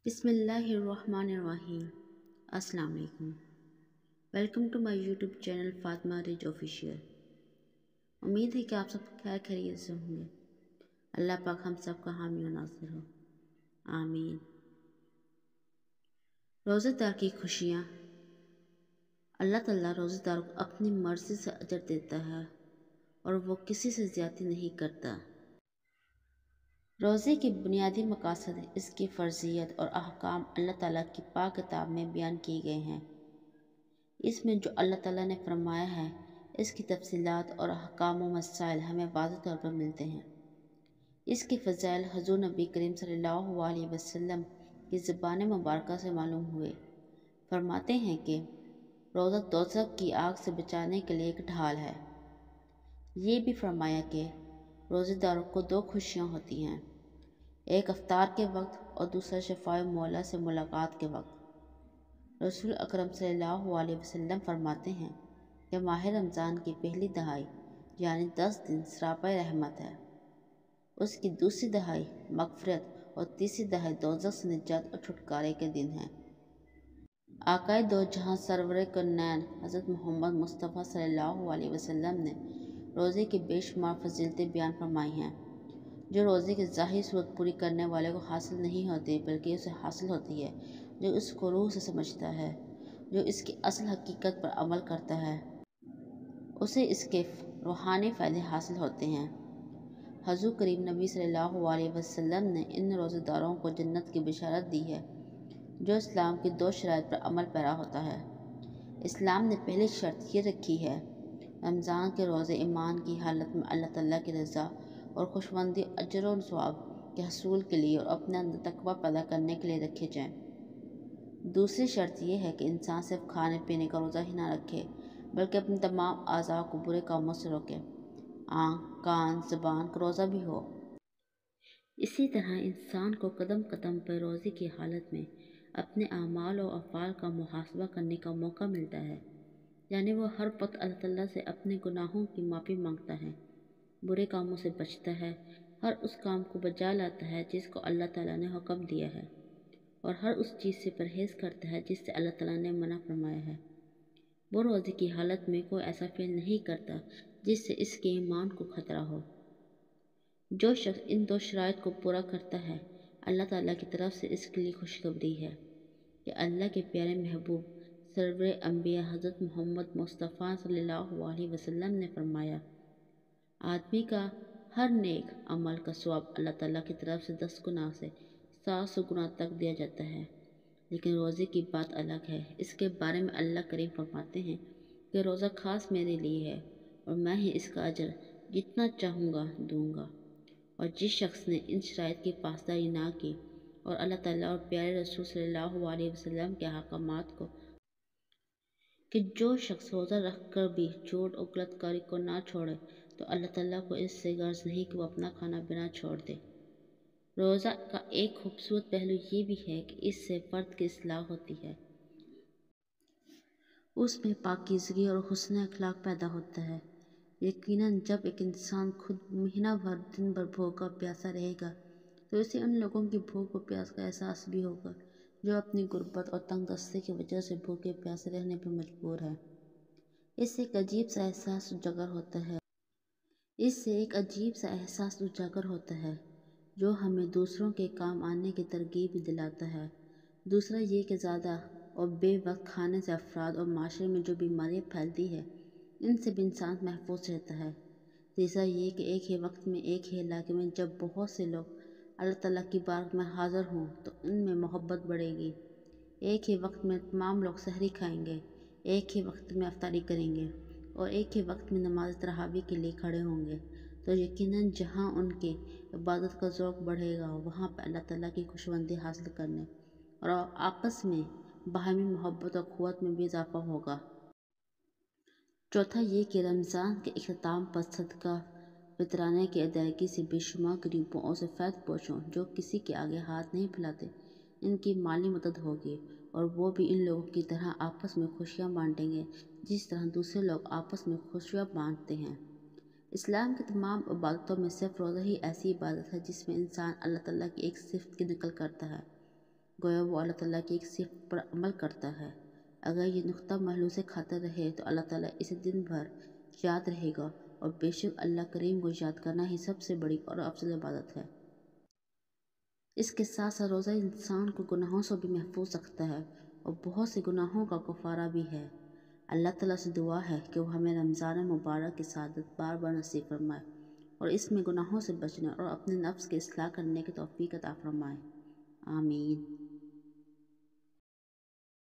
بسم اللہ الرحمن الرحیم۔ السلام علیکم۔ Welcome to my YouTube channel Fatima رج آفیشیل۔ امید ہے کہ آپ سب خیر خیریت سے ہوں گے۔ اللہ پاک ہم سب کا حامی و ناصر ہو، آمین۔ روزہ دار کی خوشیاں۔ اللہ تعالیٰ روزہ دار کو اپنی مرضی سے اجر دیتا ہے اور وہ کسی سے زیادتی نہیں کرتا۔ روزے کے بنیادی مقاصد، اس کی فرضیت اور احکام اللہ تعالیٰ کی پاک کتاب میں بیان کیے گئے ہیں۔ اس میں جو اللہ تعالیٰ نے فرمایا ہے، اس کی تفصیلات اور احکام و مسائل ہمیں واضح طور پر ملتے ہیں۔ اس کے فضائل حضور نبی کریم صلی اللہ علیہ وسلم کی زبان مبارکہ سے معلوم ہوئے۔ فرماتے ہیں کہ روزہ دوزخ کی آگ سے بچانے کے لیے ایک ڈھال ہے۔ یہ بھی فرمایا کہ روزے داروں کو دو خوشیاں ہوتی ہیں، ایک افطار کے وقت اور دوسرا شفاء مولا سے ملاقات کے وقت۔ رسول اکرم صلی اللہ علیہ وسلم فرماتے ہیں کہ ماہ رمضان کی پہلی دہائی یعنی 10 دن سراپا رحمت ہے، اس کی دوسری دہائی مغفرت اور تیسری دہائی دوزخ سے نجات اور چھٹکارے کے دن ہے۔ آقائے دو جہاں سرور کونین حضرت محمد مصطفیٰ صلی اللہ علیہ وسلم نے روزے کی بے شمار فضیلتیں بیان فرمائی ہیں، جو روزے کی ظاہری صورت پوری کرنے والے کو حاصل نہیں ہوتی بلکہ اسے حاصل ہوتی ہے جو اس کو روح سے سمجھتا ہے، جو اس کی اصل حقیقت پر عمل کرتا ہے، اسے اس کے روحانی فائدے حاصل ہوتے ہیں۔ حضور کریم نبی صلی اللہ علیہ وسلم نے ان روزہ داروں کو جنت کی بشارت دی ہے جو اسلام کی دو شرائط پر عمل پیرا ہوتا ہے۔ اسلام نے پہلی شرط یہ رکھی ہے، رمضان کے روزے ایمان کی حالت میں اللہ تعالیٰ کی رضا اور خوشوندی، اجر و ثواب کے حصول کے لیے اور اپنے اندر تقویٰ پیدا کرنے کے لیے رکھے جائیں۔ دوسری شرط یہ ہے کہ انسان صرف کھانے پینے کا روزہ ہی نہ رکھے بلکہ اپنے تمام اعضاء کو برے کاموں سے روکے، آنکھ، کان، زبان کا روزہ بھی ہو۔ اسی طرح انسان کو قدم قدم پر روزے کی حالت میں اپنے اعمال و افعال کا محاسبہ کرنے کا موقع ملتا ہے، یعنی وہ ہر وقت اللہ تعالیٰ سے اپنے گناہوں کی معافی مانگتا ہے، برے کاموں سے بچتا ہے، ہر اس کام کو بجا لاتا ہے جس کو اللہ تعالیٰ نے حکم دیا ہے، اور ہر اس چیز سے پرہیز کرتا ہے جس سے اللہ تعالیٰ نے منع فرمایا ہے۔ وہ روزے کی حالت میں کوئی ایسا فعل نہیں کرتا جس سے اس کے ایمان کو خطرہ ہو۔ جو شخص ان دو شرائط کو پورا کرتا ہے، اللہ تعالیٰ کی طرف سے اس کے لیے خوشخبری ہے کہ اللہ کے پیارے محبوب سرور انبیاء حضرت محمد مصطفیٰ صلی اللہ علیہ وسلم نے فرمایا، آدمی کا ہر نیک عمل کا ثواب اللہ تعالیٰ کی طرف سے 10 گنا سے 700 گنا تک دیا جاتا ہے، لیکن روزے کی بات الگ ہے۔ اس کے بارے میں اللہ کریم فرماتے ہیں کہ روزہ خاص میرے لیے ہے اور میں ہی اس کا اجر جتنا چاہوں گا دوں گا، اور جس شخص نے ان شرائط کی پاسداری نہ کی اور اللہ تعالیٰ اور پیارے رسول صلی اللہ علیہ وسلم کے احکامات کو کہ جو شخص روزہ رکھ کر بھی جھوٹ اور غلط کاری کو نہ چھوڑے تو اللہ تعالیٰ کو اس سے غرض نہیں کہ وہ اپنا کھانا پینا چھوڑ دے۔ روزہ کا ایک خوبصورت پہلو یہ بھی ہے کہ اس سے فرد کی اصلاح ہوتی ہے، اس میں پاکیزگی اور حسن اخلاق پیدا ہوتا ہے۔ یقیناً جب ایک انسان خود مہینہ بھر دن بھر بھوکا پیاسا رہے گا تو اسے ان لوگوں کی بھوک و پیاس کا احساس بھی ہوگا جو اپنی غربت اور تنگ دستی کی وجہ سے بھوکے پیاسے رہنے پر مجبور ہے۔ اس سے ایک عجیب سا احساس اجاگر ہوتا ہے جو ہمیں دوسروں کے کام آنے کی ترغیب بھی دلاتا ہے۔ دوسرا یہ کہ زیادہ اور بے وقت کھانے سے افراد اور معاشرے میں جو بیماریاں پھیلتی ہیں ان سے بھی انسان محفوظ رہتا ہے۔ تیسرا یہ کہ ایک ہی وقت میں ایک ہی علاقے میں جب بہت سے لوگ اللہ تعالیٰ کی بارگاہ میں حاضر ہوں تو ان میں محبت بڑھے گی۔ ایک ہی وقت میں تمام لوگ سحری کھائیں گے، ایک ہی وقت میں افطاری کریں گے اور ایک ہی وقت میں نماز تراویح کے لیے کھڑے ہوں گے تو یقیناً جہاں ان کی عبادت کا ذوق بڑھے گا وہاں پہ اللہ تعالیٰ کی خوشوندی حاصل کرنے اور آپس میں باہمی محبت اور قوت میں بھی اضافہ ہوگا۔ چوتھا یہ کہ رمضان کے اختتام پر صدقہ فطرانہ کی ادائیگی سے بے شمار غریبوں اور سفید پوشوں جو کسی کے آگے ہاتھ نہیں پھیلاتے ان کی مالی مدد ہوگی، اور وہ بھی ان لوگوں کی طرح آپس میں خوشیاں بانٹیں گے جس طرح دوسرے لوگ آپس میں خوشیاں بانٹتے ہیں۔ اسلام کی تمام عبادتوں میں صرف روزہ ہی ایسی عبادت ہے جس میں انسان اللہ تعالیٰ کی ایک صفت کی نقل کرتا ہے گویا وہ اللہ تعالیٰ کی ایک صفت پر عمل کرتا ہے۔ اگر یہ نقطہ محلول سے کھاتا رہے تو اللہ تعالیٰ اسے دن بھر یاد رہے گا، اور بے شک اللہ کریم کو یاد کرنا ہی سب سے بڑی اور افضل عبادت ہے۔ اس کے ساتھ ساتھ روزہ انسان کو گناہوں سے بھی محفوظ رکھتا ہے اور بہت سے گناہوں کا کفارہ بھی ہے۔ اللہ تعالیٰ سے دعا ہے کہ وہ ہمیں رمضان مبارک کی سعادت بار بار نصیب فرمائے اور اس میں گناہوں سے بچنے اور اپنے نفس کی اصلاح کرنے کی توفیق عطا فرمائے۔ آمین۔